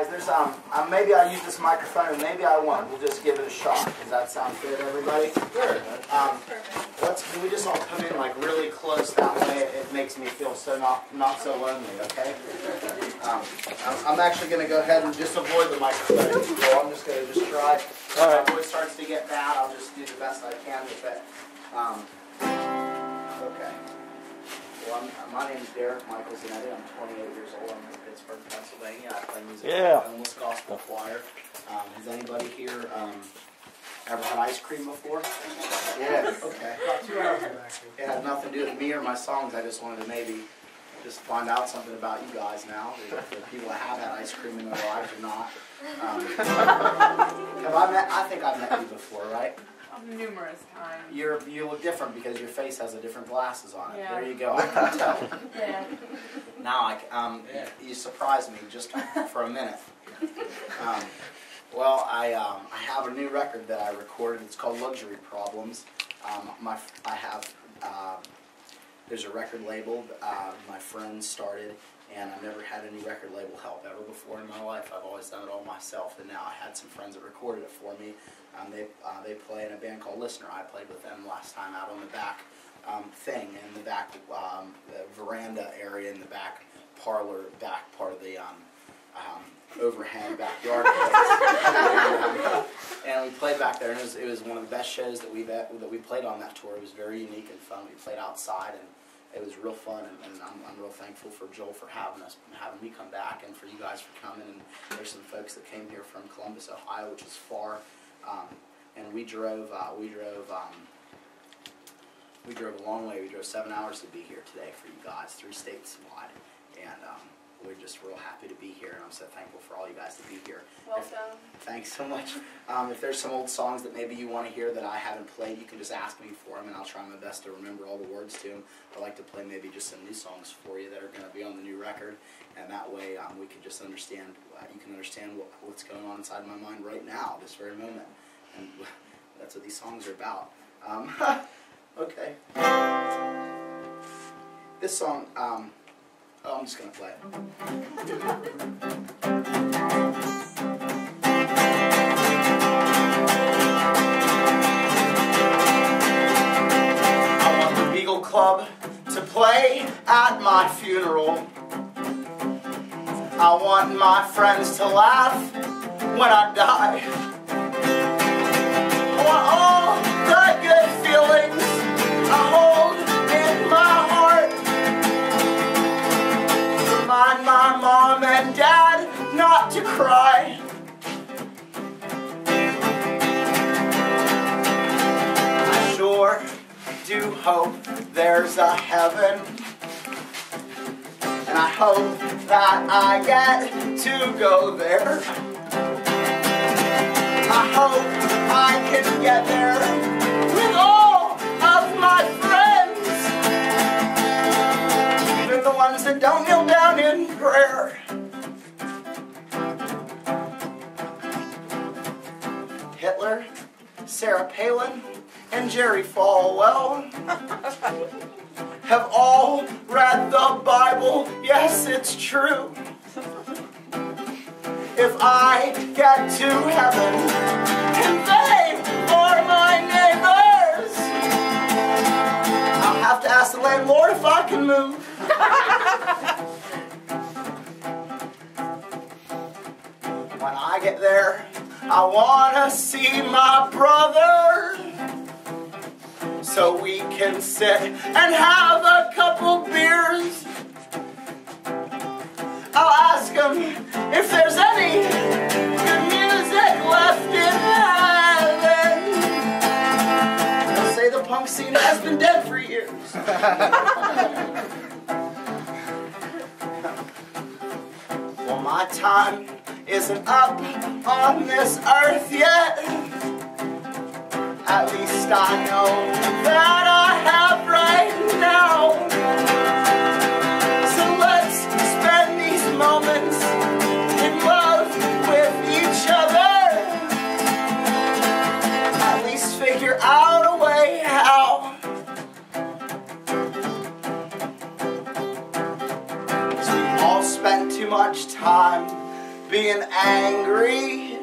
Guys, there's maybe I'll use this microphone and maybe I won't. We'll just give it a shot. Does that sound good, everybody? Sure. Can we just all come in like really close? That way it makes me feel so not so lonely. Okay. I'm actually going to go ahead and just avoid the microphone. So I'm just going to just try. If my voice starts to get bad, I'll just do the best I can with it. Okay. Well, my name is Derek Michael Zanetti. I'm 28 years old. I'm from Pittsburgh, Pennsylvania. I play music in the homeless gospel choir. Has anybody here ever had ice cream before? Yeah. Okay. About 2 hours ago, actually. It had nothing to do with me or my songs. I just wanted to maybe just find out something about you guys now. The people that have had ice cream in their lives or not. I think I've met you before, right? Numerous times. You look different because your face has a different glasses on it. Yeah. There you go. I can tell. Yeah. Now you surprised me just for a minute. Well, I have a new record that I recorded. It's called Luxury Problems. There's a record label my friend started, and I've never had any record label help ever before in my life. I've always done it all myself, and now I had some friends that recorded it for me. They play in a band called Listener. I played with them last time out on the back in the back the veranda area in the back parlor, back part of the overhang backyard place. And we played back there, and it was one of the best shows that we played on that tour. It was very unique and fun. We played outside, and it was real fun, and I'm real thankful for Joel for having me come back, and for you guys for coming. And there's some folks that came here from Columbus, Ohio, which is far, and we drove a long way. We drove 7 hours to be here today for you guys, 3 states wide, and we're just real happy to be here, and I'm so thankful for all you guys to be here. Welcome. Thanks so much. If there's some old songs that maybe you want to hear that I haven't played, you can just ask me for them, and I'll try my best to remember all the words to them. I'd like to play maybe just some new songs for you that are going to be on the new record, and that way we can just understand, you can understand what's going on inside my mind right now, this very moment. And that's what these songs are about. Okay. This song, I'm just going to play it. I want the Beagle Club to play at my funeral. I want my friends to laugh when I die. I want all the good feelings I hold in my heart. Remind my mom and dad not to cry. I sure do hope there's a heaven, and I hope that I get to go there. I hope I can get there with all of my friends, even the ones that don't kneel down in prayer. Hitler, Sarah Palin, and Jerry Falwell have all read the Bible. Yes, it's true. If I get to heaven and they are my neighbors, I'll have to ask the landlord if I can move. When I get there, I want to see my brother, so we can sit and have a couple beers. I'll ask him if there's any good music left in heaven. They'll say the punk scene has been dead for years. Well, my time isn't up on this earth yet. At least I know that I have right now. So let's spend these moments in love with each other. At least figure out a way how. 'Cause we all spent too much time being angry.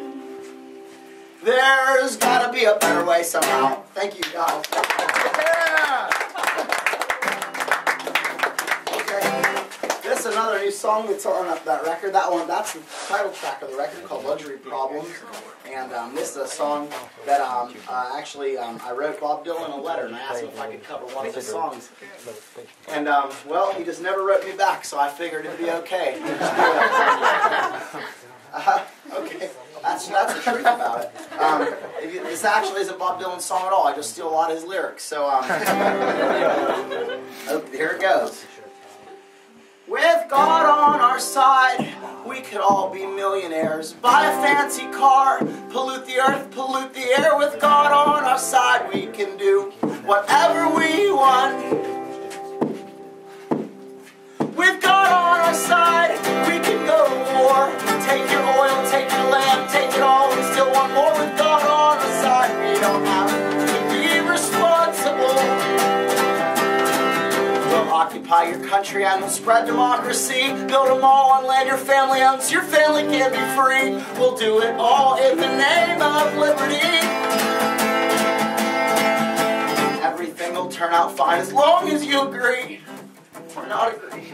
There's gotta be a better way somehow. Thank you, guys. Yeah. Okay. This is another new song that's on that record. That's the title track of the record called Luxury Problems. And this is a song that I wrote Bob Dylan a letter and I asked him if I could cover one of his songs. And well, he just never wrote me back, so I figured it'd be okay. Okay, that's the truth about it. This actually isn't Bob Dylan's song at all. I just steal a lot of his lyrics. So here it goes. With God on our side, we could all be millionaires. Buy a fancy car, pollute the earth, pollute the air. With God on our side, we can do whatever we want. With God on our side, we can go to war. Take your oil, take your land, take it all and still want more. With God on our side, we don't have to be responsible. We'll occupy your country and we'll spread democracy. Build a mall on land your family owns. Your family can be free. We'll do it all in the name of liberty. Everything will turn out fine as long as you agree. Or not agree.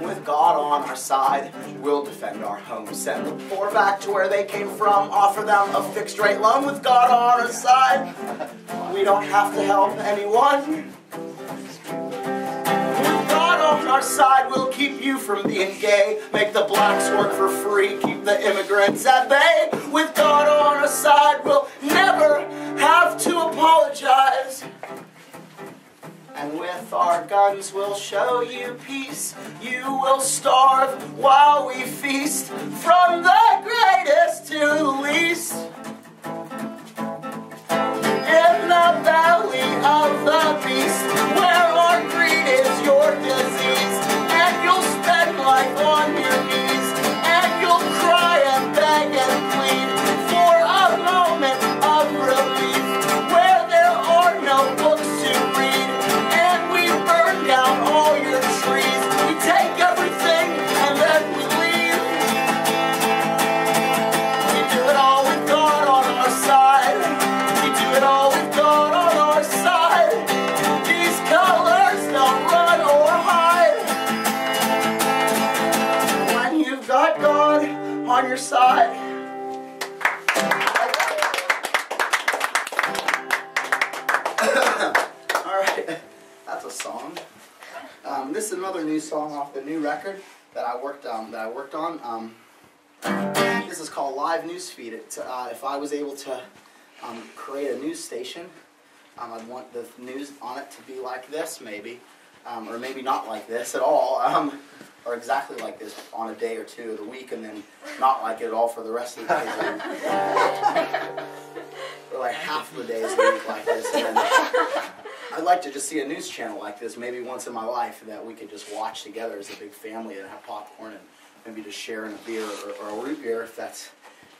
With God on our side, we'll defend our homes. Send the poor back to where they came from. Offer them a fixed rate loan. With God on our side, we don't have to help anyone. With God on our side, we'll keep you from being gay. Make the blacks work for free. Keep the immigrants at bay. With God on our side, we'll never have to apologize. And with our guns we'll show you peace. You will starve while we feast. From the greatest to the least. In the belly of the beast, where our greed is your disease. And you'll spend life on your knees. And you'll cry and beg and plead for a moment of relief. Where there are no books to read. Down all your trees. We take everything and then we leave. We do it all with God on our side. We do it all with God on our side. These colors don't run or hide. When you've got God on your side. Alright, that's a song. This is another new song off the new record that I worked on. This is called Live Newsfeed. If I was able to create a news station, I'd want the news on it to be like this, maybe, or maybe not like this at all, or exactly like this on a day or two of the week, and then not like it at all for the rest of the days. Or like half the days of the week like this. And then I'd like to just see a news channel like this maybe once in my life that we could just watch together as a big family and have popcorn and maybe just sharing a beer or a root beer if that's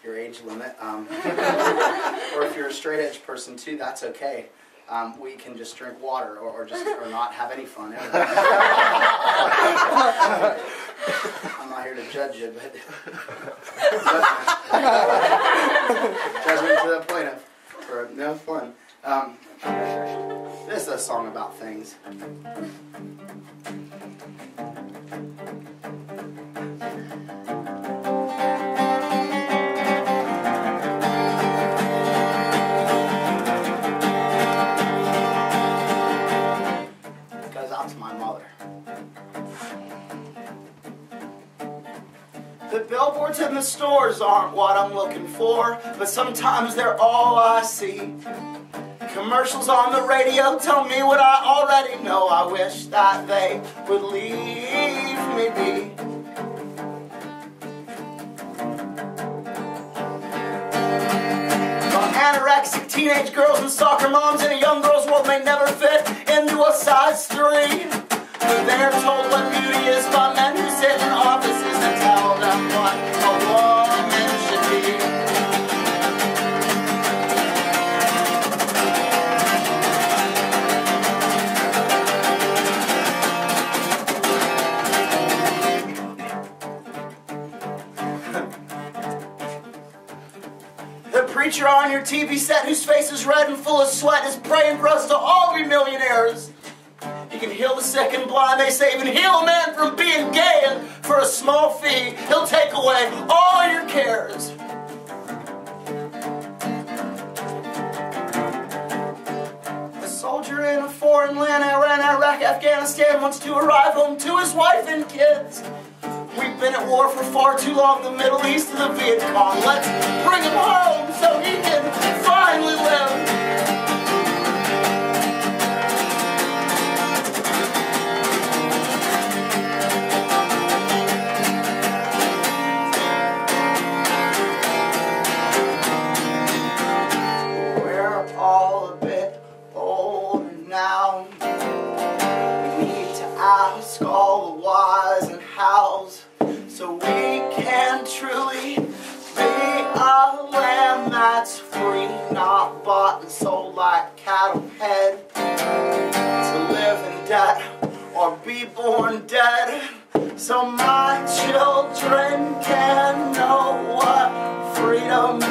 your age limit. Or if you're a straight edge person too, that's okay. We can just drink water or not have any fun ever. I'm not here to judge you, but judgment to the plaintiff for no fun. This is a song about things. It goes out to my mother. The billboards in the stores aren't what I'm looking for, but sometimes they're all I see. Commercials on the radio tell me what I already know. I wish that they would leave me be. Anorexic teenage girls and soccer moms in a young girl's world may never fit into a size 3. They're told what beauty is by men who sit in offices and tell them what a woman should be. preacher on your TV set whose face is red and full of sweat is praying for us to all be millionaires. He can heal the sick and blind, they say, even heal a man from being gay, and for a small fee, he'll take away all your cares. A soldier in a foreign land, Iran, Iraq, Afghanistan, wants to arrive home to his wife and kids. We've been at war for far too long, the Middle East and the Viet Cong. Let's bring him home so he can finally live. Ask all the whys and hows so we can truly be a land that's free, not bought and sold like cattle head, to live in debt or be born dead, so my children can know what freedom means.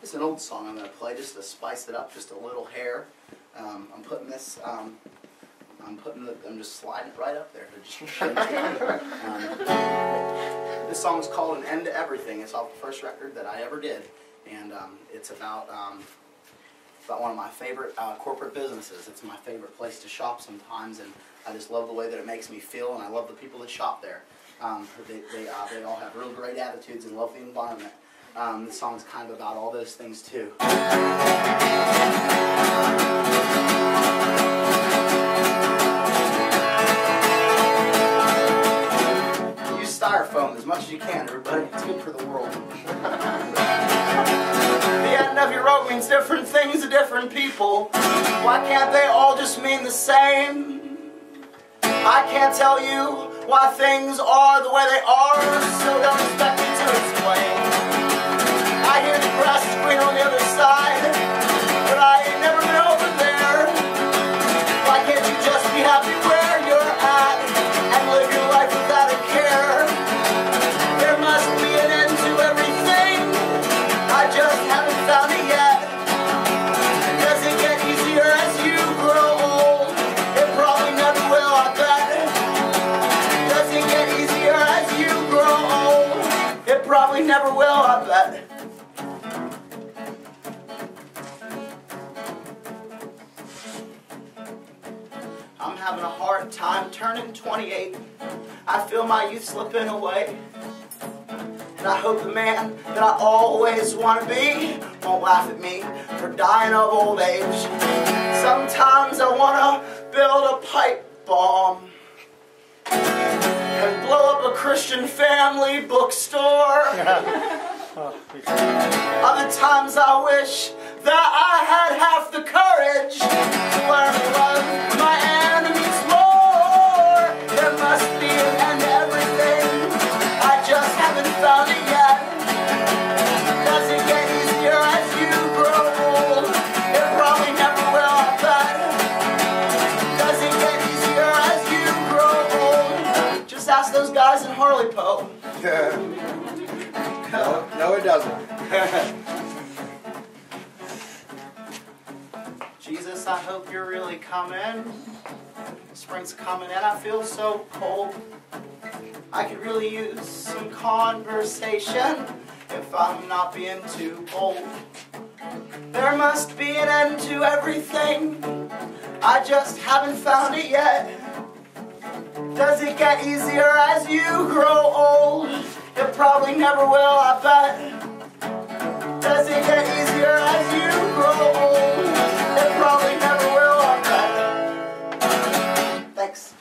This is an old song I'm going to play just to spice it up, just a little hair. I'm putting this, I'm just sliding it right up there. This song is called An End to Everything. It's off the first record that I ever did, and it's about one of my favorite corporate businesses. It's my favorite place to shop sometimes, and I just love the way that it makes me feel, and I love the people that shop there. They all have real great attitudes and love the environment. This song's kind of about all those things too. Use styrofoam as much as you can, everybody. It's good for the world. The end of your rope means different things to different people. Why can't they all just mean the same? I can't tell you why things are the way they are, so don't expect me to explain. I hear the grass is green on the other side, but I ain't never been over there. Why can't you just be happy where you're at and live your life without a care? There must be an end to everything, I just haven't found it yet. Does it get easier as you grow old? It probably never will, I bet. Does it get easier as you grow old? It probably never will, I bet. I'm having a hard time turning 28. I feel my youth slipping away. And I hope the man that I always want to be won't laugh at me for dying of old age. Sometimes I want to build a pipe bomb and blow up a Christian family bookstore. Other times I wish that I had half the courage to learn to love my enemies more. There must be an end to everything, I just haven't found it yet. Does it get easier as you grow old? It probably never will, I bet. Does it get easier as you grow old? Just ask those guys in Harley Poe. No, it doesn't. Jesus, I hope you're really coming. Spring's coming and I feel so cold. I could really use some conversation if I'm not being too bold. There must be an end to everything, I just haven't found it yet. Does it get easier as you grow old? It probably never will, I bet. Does it get easier as you grow old? It probably never will, I bet. Thanks.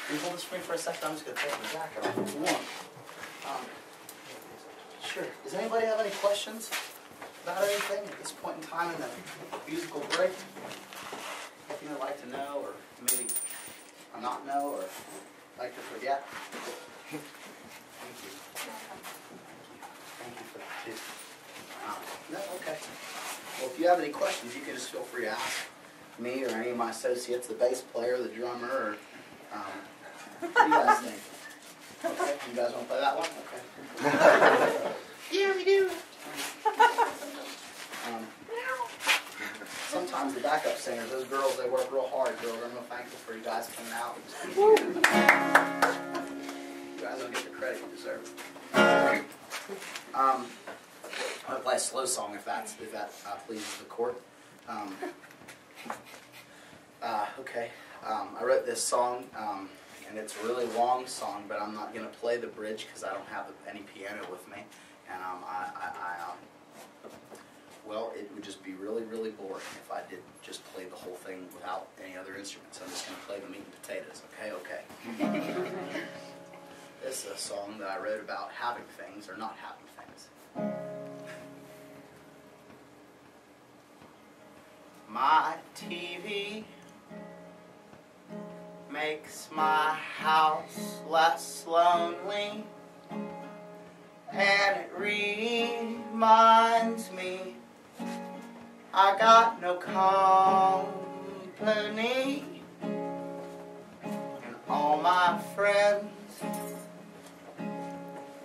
Can you hold this for me for a second? I'm just going to take the jacket off. It's warm. Sure. Does anybody have any questions about anything at this point in time in the musical break? anything I'd like to know, or maybe not know, or like to forget? Thank you. Thank you for that too. No, okay. Well, if you have any questions, you can just feel free to ask me or any of my associates, the bass player, the drummer, or what do you guys think? Okay, you guys want to play that one? Okay. Yeah, we do. Sometimes the backup singers, those girls, they work real hard, girls. I'm real thankful for you guys coming out. You guys don't get the credit you deserve. I'm going to play a slow song if that pleases the court. Okay. I wrote this song, and it's a really long song, but I'm not going to play the bridge because I don't have any piano with me. And well, it would just be really, really boring if I did just play the whole thing without any other instruments. I'm just going to play the meat and potatoes. Okay. This is a song that I wrote about having things or not having things. My TV makes my house less lonely, and it reminds me I got no company, and all my friends,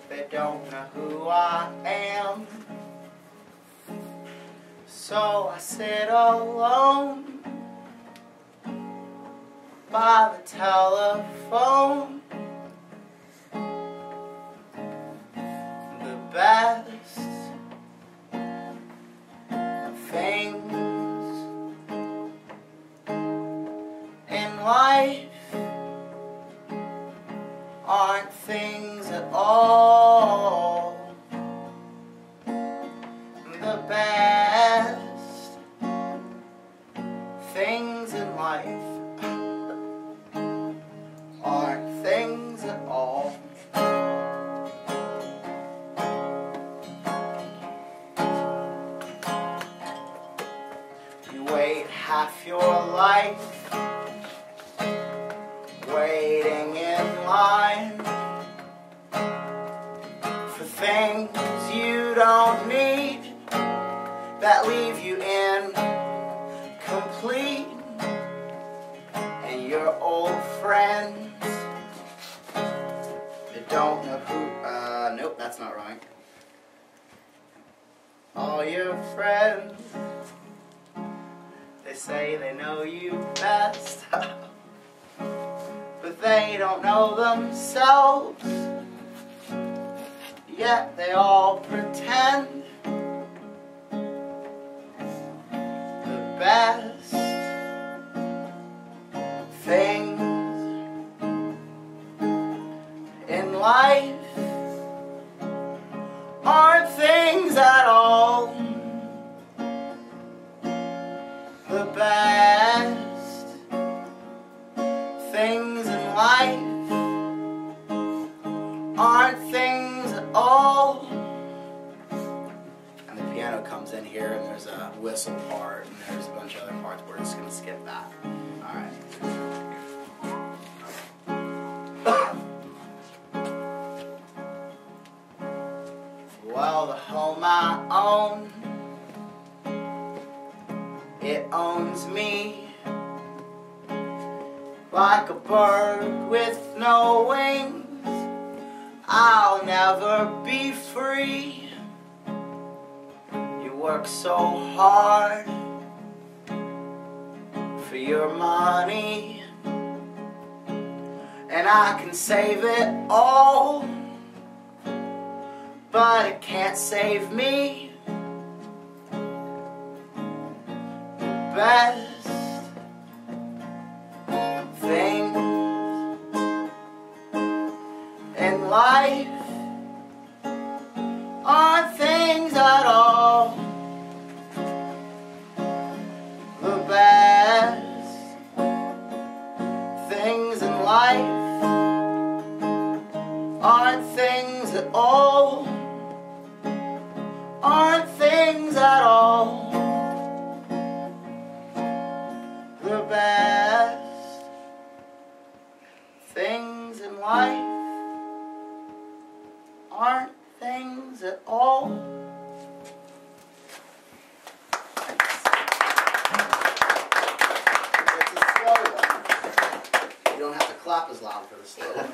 they don't know who I am. So I sit alone by the telephone. The best things in life aren't things at all. The best things in life aren't things at all. You wait half your life waiting in line for things you don't need, that leave you incomplete, and your old friends that don't know who, nope, that's not right. All your friends, they say they know you best, but they don't know themselves, yet they all pretend. The best things in life aren't things at all. The best things in life aren't things at all. And the piano comes in here, and there's a whistle part, and there's a bunch of other parts. We're just going to skip that. Alright. Well, the home I own, it owns me, like a bird with no wings. I'll never be free. You work so hard for your money, and I can save it all, but it can't save me. The best things in life aren't things at all. The best things in life aren't things at all. Aren't things at all. clap as loud for the slow one.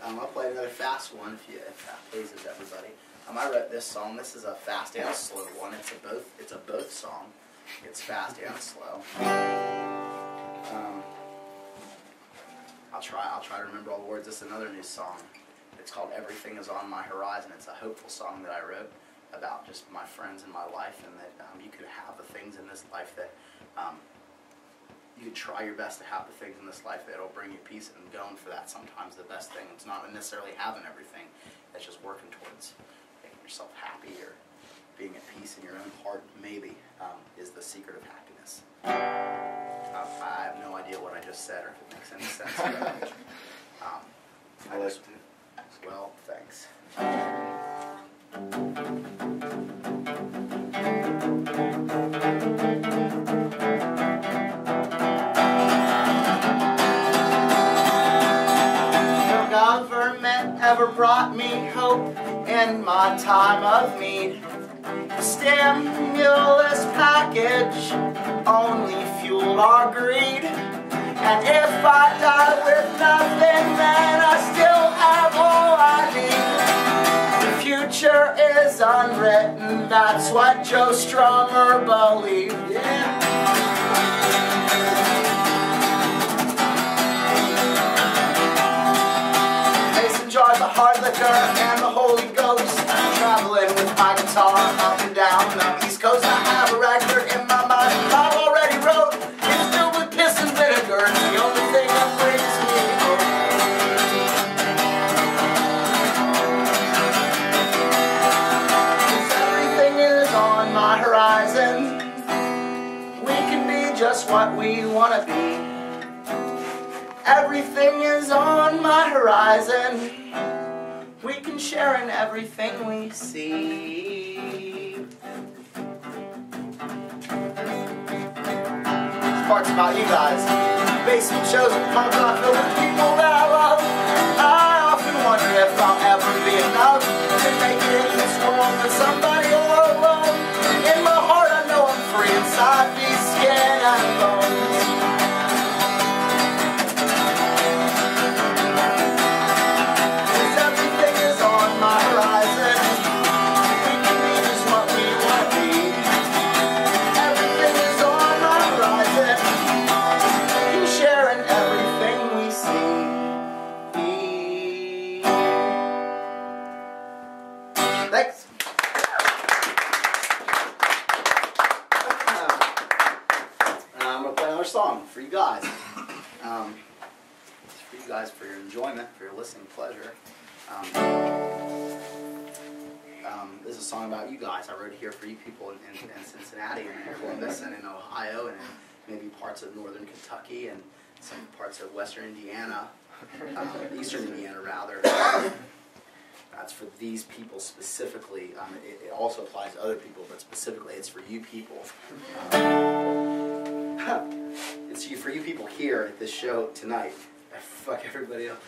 I'll play another fast one if that pleases everybody. I wrote this song. This is a fast and a slow one. It's a both song. It's fast and slow. I'll try to remember all the words. This is another new song. It's called Everything Is On My Horizon. It's a hopeful song that I wrote about just my friends and my life, and that you could have the things in this life that you could try your best to have the things in this life that will bring you peace, and going for that. Sometimes the best thing is not necessarily having everything. It's just working towards making yourself happy or being at peace in your own heart, maybe, is the secret of happiness. I have no idea what I just said or if it makes any sense. But, I just, well, thanks. No government ever brought me hope in my time of need. The stimulus package only fueled our greed. And if I die with nothing, then I still have all I need. The future is unwritten, that's what Joe Strummer believed. Yeah. Mason jars, the hard liquor, and the Holy Ghost. Traveling with my guitar up and down the East Coast. I have a record in my mind I've already wrote. It's filled with piss and vinegar. It's the only thing that brings me hope. 'Cause everything is on my horizon. We can be just what we want to be. Everything is on my horizon. We can share in everything we see. This part's about you guys. Basement shows and punk rock filled with people that I love. I often wonder if I'll ever be enough to make it in this world for somebody all alone. In my heart I know I'm free inside these skin and bones. Thanks. I'm going to play another song for you guys. It's for you guys, for your enjoyment, for your listening pleasure. This is a song about you guys. I wrote it here for you people in Cincinnati and in Columbus and in Ohio and in maybe parts of northern Kentucky and some parts of western Indiana, eastern Indiana rather. That's for these people specifically. It also applies to other people, but specifically it's for you people. It's for you people here at this show tonight. Fuck everybody else.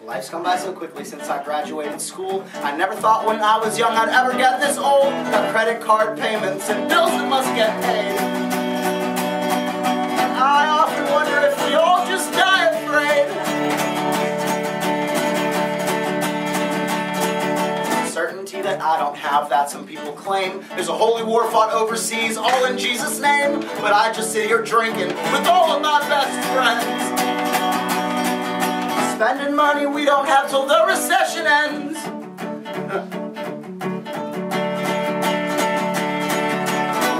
Life's come by so quickly since I graduated school. I never thought when I was young I'd ever get this old. Got credit card payments and bills that must get paid. And I often wonder if we all just die afraid. Certainty that I don't have that some people claim. There's a holy war fought overseas, all in Jesus' name. But I just sit here drinking with all of my best friends. Spending money we don't have till the recession ends.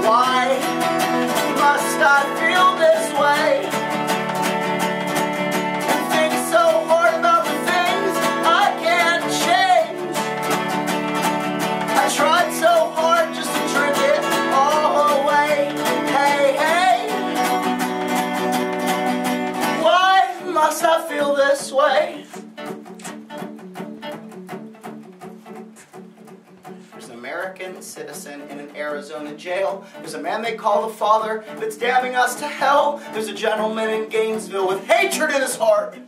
Why must I feel this way? And think so hard about the things I can't change. I tried so hard just to drink it all away. Hey, hey. Why must I feel this way? There's an American citizen in an Arizona jail. There's a man they call the Father that's damning us to hell. There's a gentleman in Gainesville with hatred in his heart.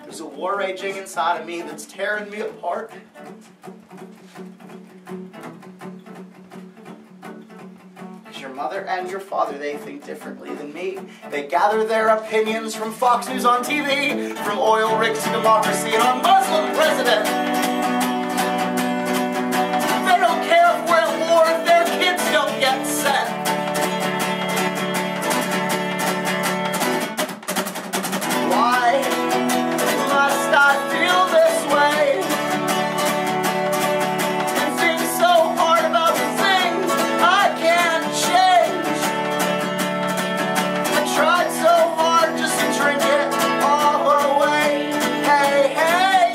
There's a war raging inside of me that's tearing me apart. Your your mother and your father, they think differently than me. They gather their opinions from Fox News on TV, from oil rigs to democracy and a Muslim president. They don't care if we're at war, if their kids don't get sent. Why must I feel this way? And think so hard about the things I can't change. I tried so hard just to drink it all away. Hey, hey.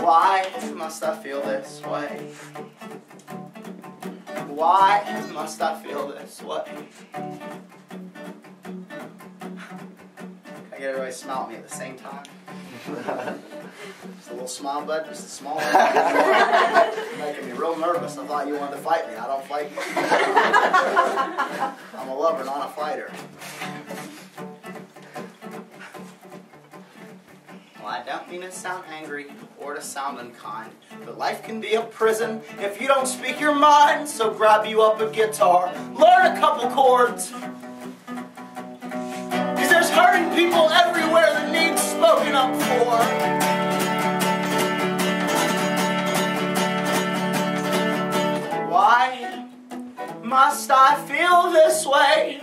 Why must I feel this way? Why must I feel this way? Get everybody smile at me at the same time. Just a little smile, bud. Just a small one. Making me real nervous. I thought you wanted to fight me. I don't fight. I'm a lover, not a fighter. Well, I don't mean to sound angry or to sound unkind, but life can be a prison if you don't speak your mind. So grab you up a guitar, learn a couple chords. There's hurting people everywhere that need spoken up for. Why must I feel this way?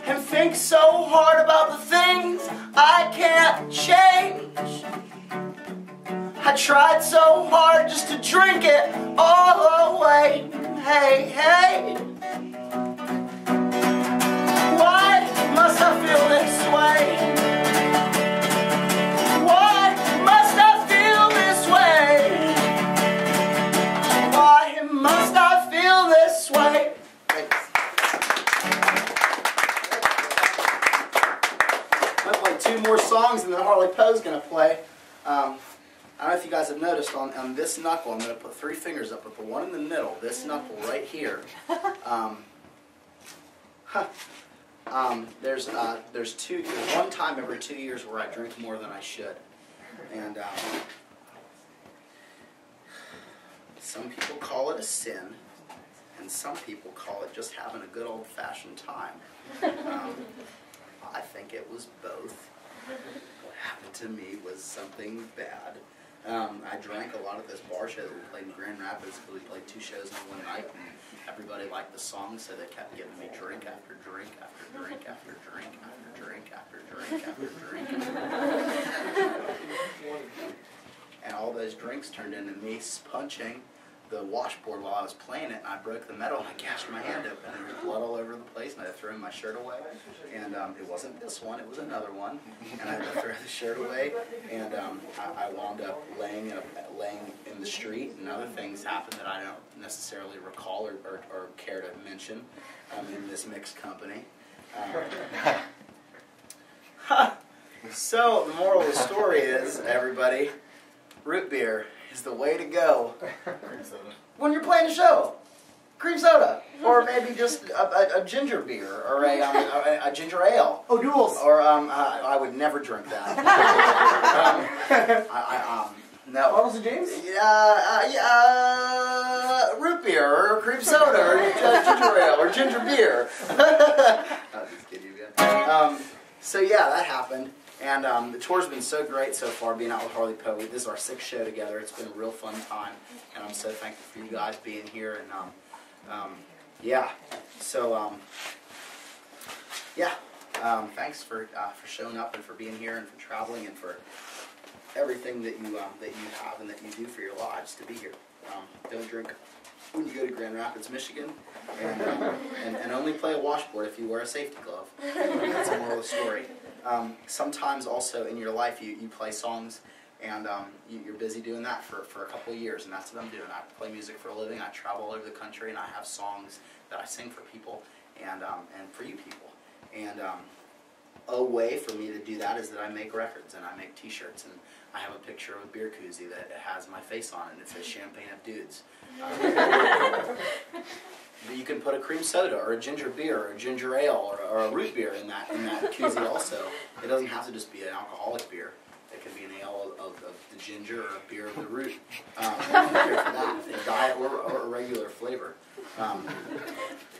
And think so hard about the things I can't change. I tried so hard just to drink it all away. Hey, hey. Why must I feel this way? Why must I feel this way? Why must I feel this way? Thanks. I'm going to play two more songs and then Harley Poe's going to play. I don't know if you guys have noticed on this knuckle, I'm going to put 3 fingers up with the one in the middle, this knuckle right here. There's one time every 2 years where I drink more than I should, and some people call it a sin, and some people call it just having a good old-fashioned time. I think it was both. What happened to me was something bad. I drank a lot at this bar show that we played in Grand Rapids, because we played 2 shows in one night, and everybody liked the song, so they kept giving me drink after drink after drink after drink after drink after drink after drink after drink. And all those drinks turned into me punching the washboard while I was playing it, and I broke the metal and I gashed my hand open, and there was blood all over the place, and I had to throw my shirt away. And it wasn't this one, it was another one, and I had to throw the shirt away, and I wound up laying in the street, and other things happened that I don't necessarily recall or care to mention in this mixed company. So the moral of the story is, everybody, root beer is the way to go when you're playing a show. Cream soda, or maybe just a ginger beer, or a ginger ale. Oh, duels. Or I would never drink that. No. Bottles of James? Root beer, or cream soda, or ginger ale, or ginger beer. I'll just kid you again. So yeah, that happened. And the tour's been so great so far, being out with Harley Poe. This is our 6th show together. It's been a real fun time, and I'm so thankful for you guys being here. And yeah, so yeah, thanks for showing up and for being here and for traveling and for everything that you have and that you do for your lives to be here. Don't drink when you go to Grand Rapids, Michigan, and only play a washboard if you wear a safety glove. That's the moral of the story. Sometimes also in your life you play songs and you're busy doing that for a couple of years, and that's what I'm doing. I play music for a living. I travel all over the country, and I have songs that I sing for people and for you people. And a way for me to do that is that I make records and I make T-shirts, and I have a picture of a beer koozie that has my face on it, and it says Champagne of Dudes. You can put a cream soda or a ginger beer or a ginger ale or a root beer in that koozie also. It doesn't have to just be an alcoholic beer. It could be an ale of the ginger or a beer of the root. I'm here for that, a diet or a regular flavor.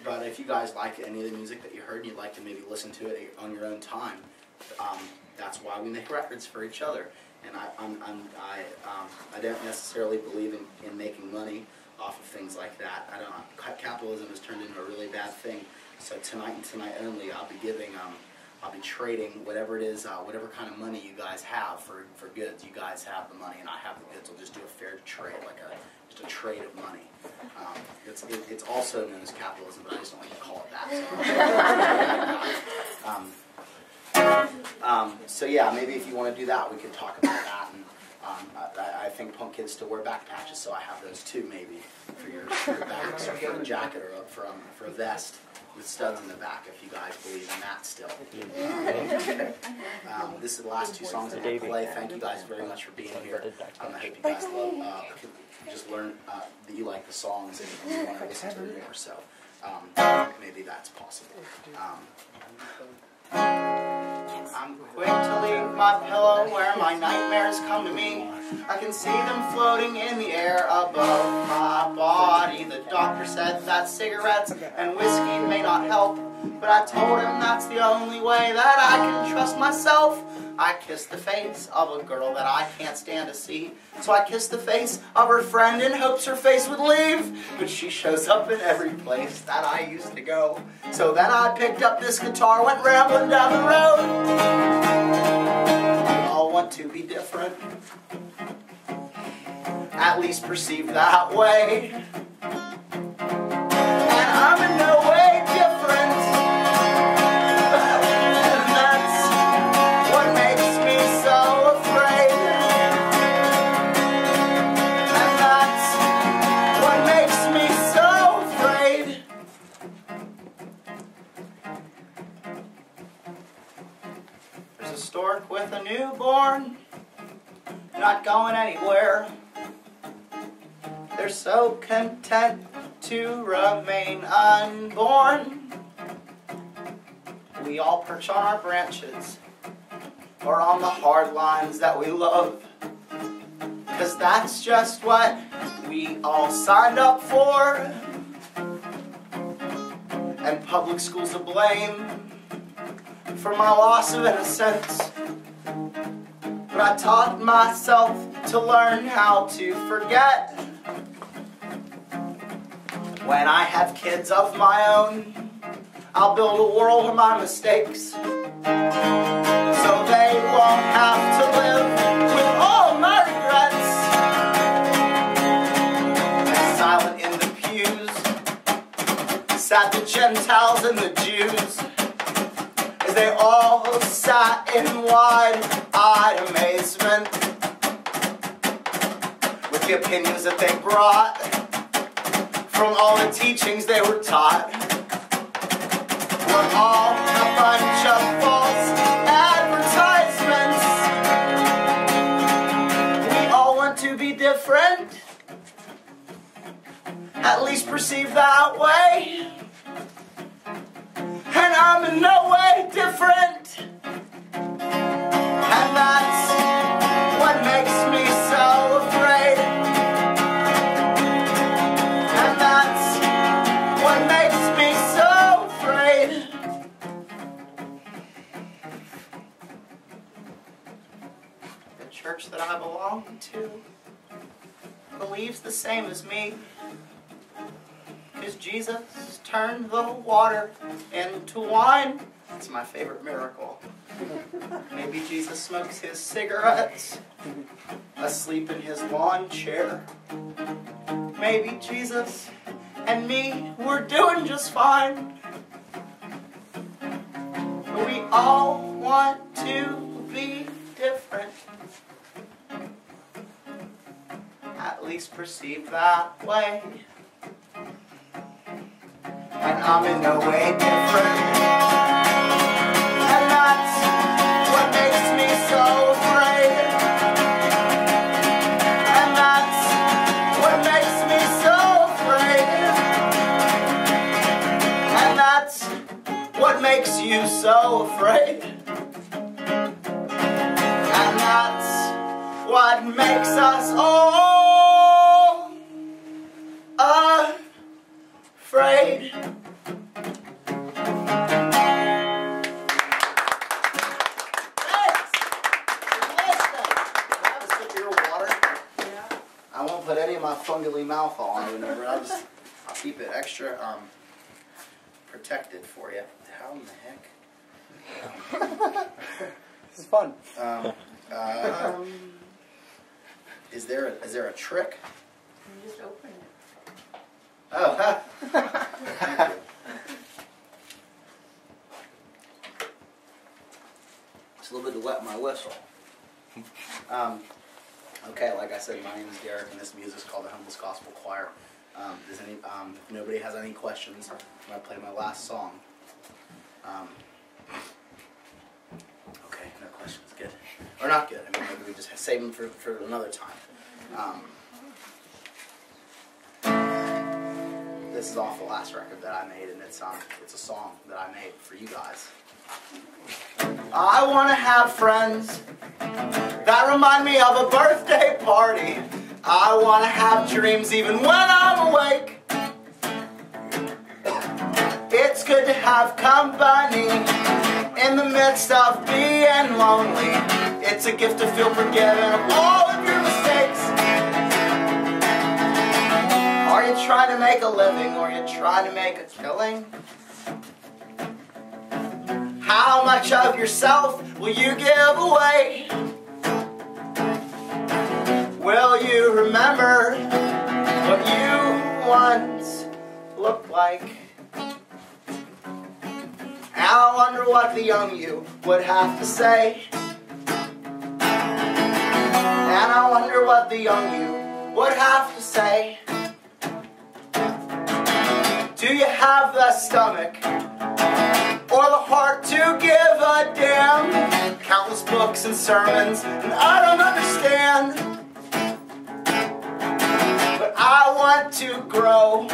But if you guys like any of the music that you heard and you'd like to maybe listen to it on your own time, that's why we make records for each other. And I don't necessarily believe in making money off of things like that. I don't. Capitalism has turned into a really bad thing. So tonight and tonight only, I'll be trading whatever it is, whatever kind of money you guys have for goods. You guys have the money, and I have the goods. We'll just do a fair trade, like just a trade of money. It's also known as capitalism, but I just don't like to call it that. So yeah, maybe if you want to do that, we could talk about that. And I think punk kids still wear back patches, so I have those too, maybe for your back, or for a jacket, or for a vest with studs in the back, if you guys believe in that still. This is the last two songs I'm going to play. Thank you guys very much for being here. I hope you guys just learn that you like the songs and you want to listen to it more, so maybe that's possible. I'm quick to leave my pillow where my nightmares come to me. I can see them floating in the air above my body. The doctor said that cigarettes and whiskey may not help, but I told him that's the only way that I can trust myself. I kissed the face of a girl that I can't stand to see, so I kissed the face of her friend in hopes her face would leave. But she shows up in every place that I used to go. So then I picked up this guitar, went rambling down the road. We all want to be different, at least perceived that way. And I'm in no way different. Stork with a newborn, not going anywhere. They're so content to remain unborn. We all perch on our branches or on the hard lines that we love, 'cause that's just what we all signed up for. And public school's to blame for my loss of innocence, but I taught myself to learn how to forget. When I have kids of my own, I'll build a world of my mistakes, so they won't have to live with all my regrets. And silent in the pews sat the Gentiles and the Jews. They all sat in wide-eyed amazement with the opinions that they brought from all the teachings they were taught. We're all a bunch of false advertisements. We all want to be different, at least perceived that way. And I'm in no way different. And that's what makes me so afraid. And that's what makes me so afraid. The church that I belong to believes the same as me. Because Jesus turned the water into wine. It's my favorite miracle. Maybe Jesus smokes his cigarettes asleep in his lawn chair. Maybe Jesus and me, we're doing just fine. But we all want to be different, at least perceived that way. And I'm in no way different. And that's what makes me so afraid. And that's what makes me so afraid. And that's what makes you so afraid. And that's God makes us all afraid. I won't put any of my fungally mouth on whenever I'll keep it extra protected for you. How in the heck? This is fun. Is there a trick? You just open it. Oh, huh. Just a little bit to wet my whistle. Okay, like I said, my name is Derek, and this music is called the Homeless Gospel Choir. If nobody has any questions, I'm going to play my last song. Okay, no questions. Good. Or not good. I mean, maybe we just save them for another time. This is off the last record that I made, and it's a song that I made for you guys. I want to have friends that remind me of a birthday party. I want to have dreams even when I'm awake. It's good to have company in the midst of being lonely. It's a gift to feel forgiven of all of your mistakes. Are you trying to make a living, or are you trying to make a killing? How much of yourself will you give away? Will you remember what you once looked like? And I wonder what the young you would have to say. And I wonder what the young you would have to say. Do you have the stomach or the heart to give a damn? Countless books and sermons, and I don't understand. But I want to grow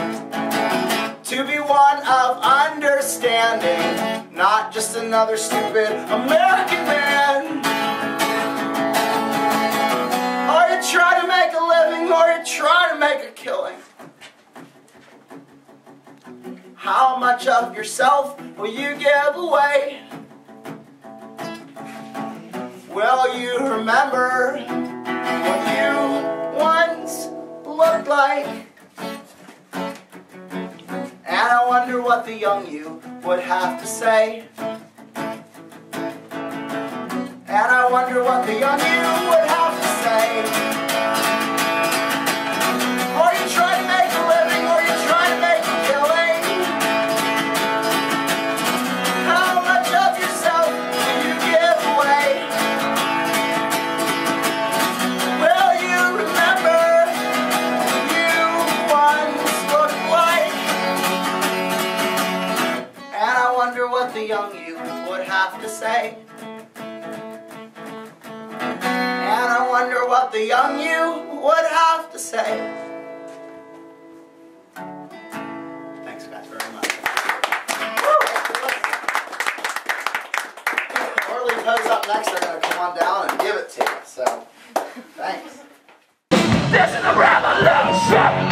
to be one of understanding, not just another stupid American man. Are you trying to make a living, or are you trying to make a killing? How much of yourself will you give away? Will you remember what you once looked like? And I wonder what the young you would have to say. And I wonder what the young you would have to say. Are you trying to make a living, or are you trying to make a killing? How much of yourself do you give away? Will you remember what you once looked like? And I wonder what the young you would have to say. And I wonder what the young you would have to say. Thanks, guys, very much. Orly Poe's up next. They're going to come on down and give it to you. So, thanks. This is a revolution!